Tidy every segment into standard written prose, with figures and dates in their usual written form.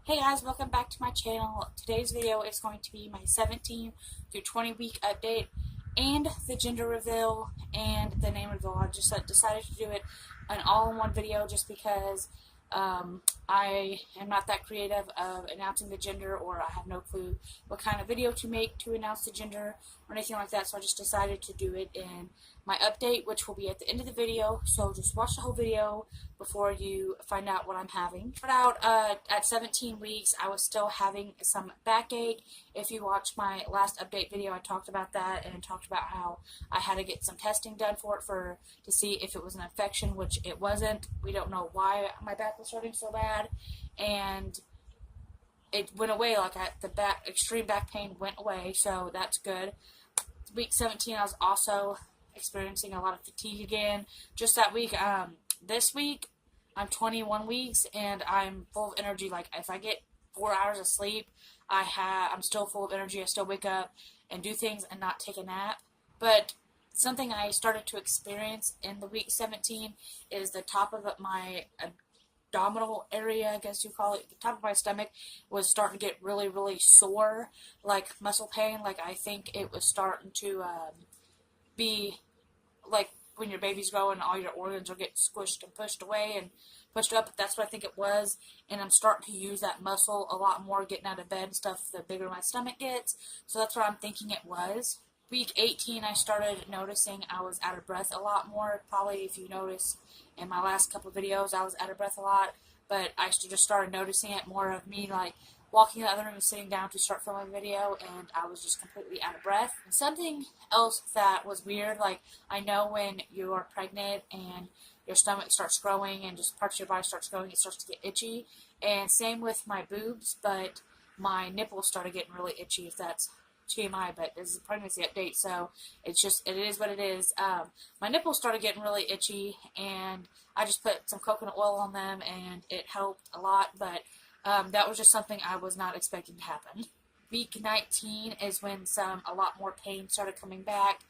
Hey guys, welcome back to my channel. Today's video is going to be my 17 through 20 week update and the gender reveal and the name reveal. I just decided to do it an all-in-one video just because I am not that creative of announcing the gender, or I have no clue what kind of video to make to announce the gender or anything like that, so I just decided to do it in my update, which will be at the end of the video, so just watch the whole video before you find out what I'm having. Start out at 17 weeks, I was still having some backache. If you watch my last update video, I talked about that and talked about how I had to get some testing done for it to see if it was an infection, which it wasn't. We don't know why my back was hurting so bad, and it went away. Like extreme back pain went away, so that's good. Week 17, I was also experiencing a lot of fatigue again. Just that week. This week, I'm 21 weeks, and I'm full of energy. Like, if I get 4 hours of sleep, I'm still full of energy. I still wake up and do things and not take a nap. But something I started to experience in the week 17 is the top of my abdominal area, I guess you call it. The top of my stomach was starting to get really, really sore, like muscle pain. Like, I think it was starting to be like when your baby's growing, all your organs are getting squished and pushed away and pushed up. That's what I think it was, and I'm starting to use that muscle a lot more, getting out of bed and stuff, the bigger my stomach gets. So that's what I'm thinking it was. Week 18, I started noticing I was out of breath a lot more. Probably if you noticed in my last couple of videos, I was out of breath a lot, but I just started noticing it more of me, like, walking in the other room and sitting down to start filming a video, and I was just completely out of breath. And something else that was weird, like, I know when you're pregnant and your stomach starts growing and just parts of your body starts growing, it starts to get itchy. And same with my boobs, but my nipples started getting really itchy, if that's TMI, but this is a pregnancy update, so it is what it is. My nipples started getting really itchy, and I just put some coconut oil on them, and it helped a lot, but that was just something I was not expecting to happen. Week 19 is when a lot more pain started coming back,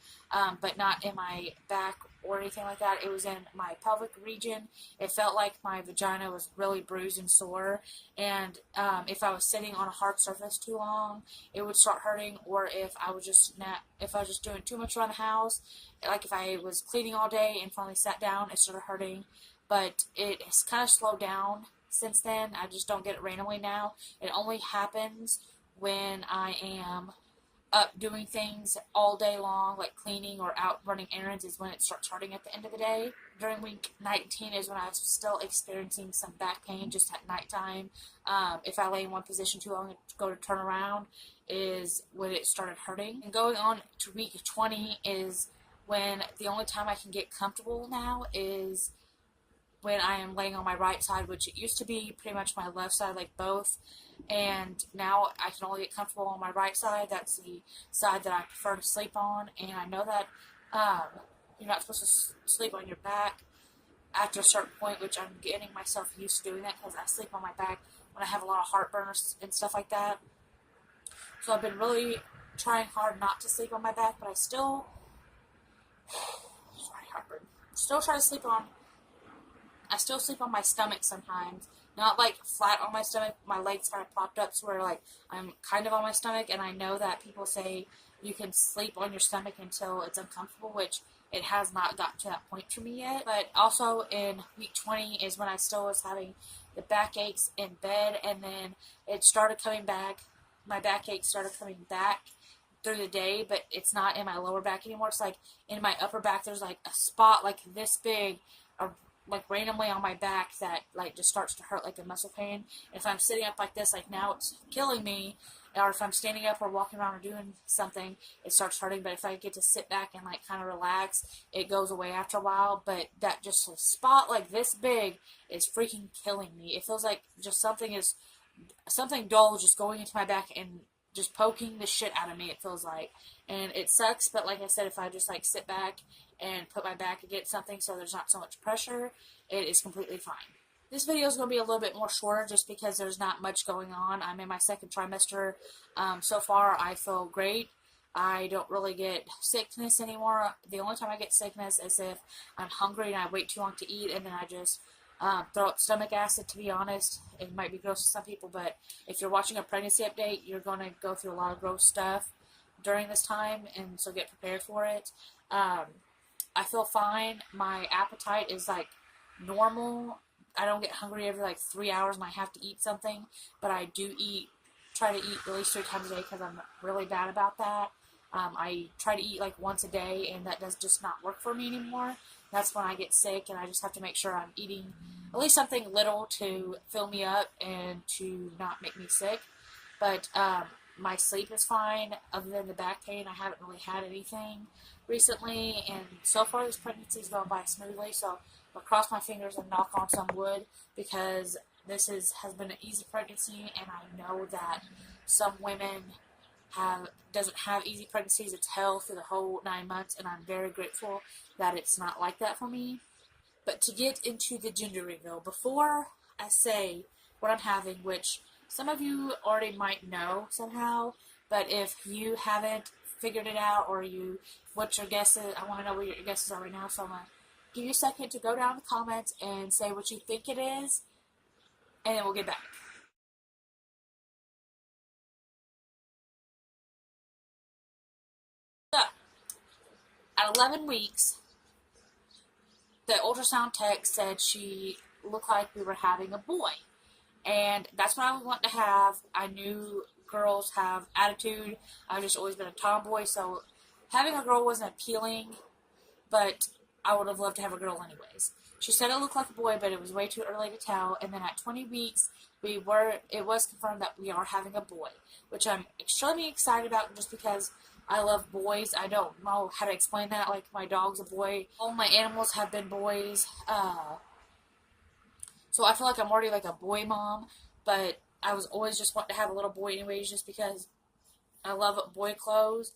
but not in my back or anything like that. It was in my pelvic region. It felt like my vagina was really bruised and sore, and if I was sitting on a hard surface too long, it would start hurting. Or if I was just doing too much around the house, like if I was cleaning all day and finally sat down, it started hurting. But it has kind of slowed down since then. I just don't get it randomly now. It only happens when I am up doing things all day long, like cleaning or out running errands, is when it starts hurting at the end of the day. During week 19 is when I was still experiencing some back pain just at nighttime. If I lay in one position too long and go to turn around is when it started hurting. And going on to week 20 is when the only time I can get comfortable now is when I am laying on my right side, which it used to be pretty much my left side, like both, and now I can only get comfortable on my right side. That's the side that I prefer to sleep on, and I know that you're not supposed to sleep on your back after a certain point, which I'm getting myself used to doing that because I sleep on my back when I have a lot of heartburn and stuff like that. So I've been really trying hard not to sleep on my back, but I still I still sleep on my stomach sometimes. Not like flat on my stomach. My legs kind of propped up so where like I'm kind of on my stomach, and I know that people say you can sleep on your stomach until it's uncomfortable, which it has not gotten to that point for me yet. But also in week 20 is when I still was having the backaches in bed, and then it started coming back. My backache started coming back through the day, but it's not in my lower back anymore. It's like in my upper back. There's like a spot like this big, like randomly on my back that like just starts to hurt like a muscle pain. If I'm sitting up like this, like now it's killing me, or if I'm standing up or walking around or doing something, it starts hurting. But if I get to sit back and like kind of relax, it goes away after a while. But that just a spot like this big is freaking killing me. It feels like just something dull just going into my back and just poking the shit out of me, it feels like. And it sucks, but like I said, if I just like sit back and put my back against something so there's not so much pressure, it is completely fine. This video is going to be a little bit more shorter just because there's not much going on. I'm in my second trimester. So far, I feel great. I don't really get sickness anymore. The only time I get sickness is if I'm hungry and I wait too long to eat, and then I just throw up stomach acid, to be honest. It might be gross to some people, but if you're watching a pregnancy update, you're going to go through a lot of gross stuff during this time, and so get prepared for it. I feel fine. My appetite is like normal. I don't get hungry every like 3 hours and I have to eat something, but I do try to eat at least 3 times a day because I'm really bad about that. I try to eat like once a day, and that does just not work for me anymore. That's when I get sick, and I just have to make sure I'm eating at least something little to fill me up and to not make me sick. But my sleep is fine. Other than the back pain, I haven't really had anything recently, and so far this pregnancy is going by smoothly, so I'll cross my fingers and knock on some wood, because this has been an easy pregnancy, and I know that some women doesn't have easy pregnancies. It's hell through the whole 9 months, and I'm very grateful that it's not like that for me. But to get into the gender reveal, before I say what I'm having, which some of you already might know somehow, but if you haven't figured it out, or what your guesses, I want to know what your guesses are right now, so I'm going to give you a second to go down in the comments and say what you think it is, and then we'll get back. So, at 11 weeks, the ultrasound tech said she looked like we were having a boy. And that's what I was wanting to have. I knew girls have attitude. I've just always been a tomboy, so having a girl wasn't appealing, but I would have loved to have a girl anyways. She said it looked like a boy, but it was way too early to tell. And then at 20 weeks, it was confirmed that we are having a boy, which I'm extremely excited about, just because I love boys. I don't know how to explain that. Like, my dog's a boy. All my animals have been boys. So I feel like I'm already like a boy mom, but I was always just wanting to have a little boy anyways, just because I love boy clothes.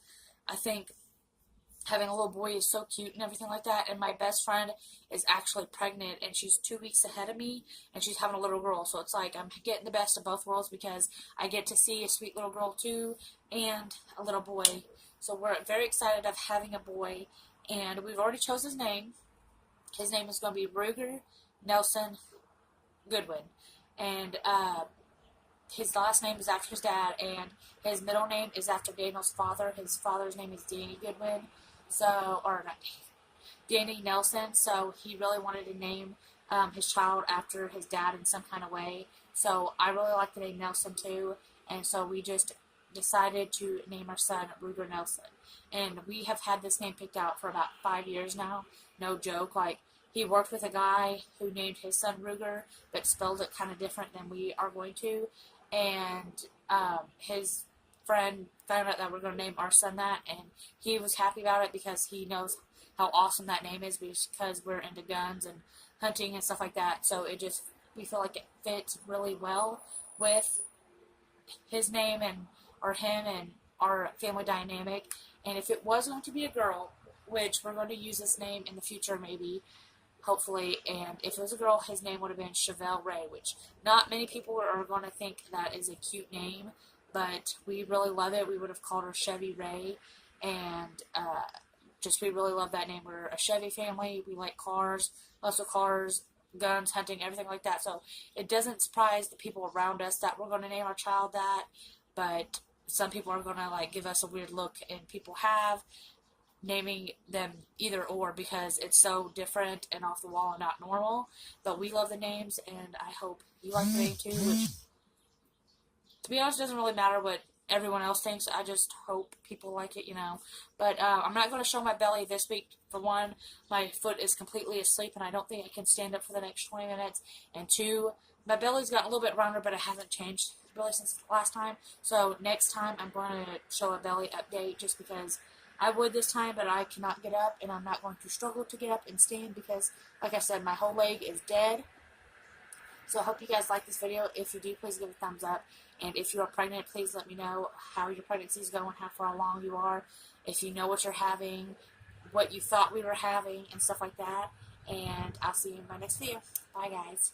I think having a little boy is so cute and everything like that. And my best friend is actually pregnant, and she's 2 weeks ahead of me, and she's having a little girl. So it's like I'm getting the best of both worlds, because I get to see a sweet little girl too, and a little boy. So we're very excited of having a boy, and we've already chose his name. His name is going to be Ruger Nelson Goodwin, and his last name is after his dad, and his middle name is after Daniel's father. His father's name is Danny Goodwin, Danny Nelson. So he really wanted to name his child after his dad in some kind of way. So I really like the name Nelson too, and so we just decided to name our son Ruger Nelson. And we have had this name picked out for about 5 years now. No joke. Like, he worked with a guy who named his son Ruger, but spelled it kind of different than we are going to. And his friend found out that we're going to name our son that, and he was happy about it, because he knows how awesome that name is, because we're into guns and hunting and stuff like that. So we feel like it fits really well with his name and him and our family dynamic. And if it was going to be a girl, which we're going to use this name in the future maybe, hopefully, and if it was a girl, his name would have been Chevelle Ray, which not many people are going to think that is a cute name, but we really love it. We would have called her Chevy Ray, and we really love that name. We're a Chevy family. We like cars, muscle cars, guns, hunting, everything like that. So it doesn't surprise the people around us that we're going to name our child that, but some people are going to like give us a weird look, and people have, naming them either or, because it's so different and off the wall and not normal. But we love the names, and I hope you like the name too, which, to be honest, doesn't really matter what everyone else thinks. I just hope people like it, But I'm not going to show my belly this week. For one, my foot is completely asleep, and I don't think I can stand up for the next 20 minutes. And two, my belly's gotten a little bit rounder, but it hasn't changed really since last time. So next time I'm going to show a belly update, just because I would this time, but I cannot get up, and I'm not going to struggle to get up and stand, because, like I said, my whole leg is dead. So I hope you guys like this video. If you do, please give it a thumbs up. And if you are pregnant, please let me know how your pregnancy is going, how far along you are, if you know what you're having, what you thought we were having, and stuff like that. And I'll see you in my next video. Bye, guys.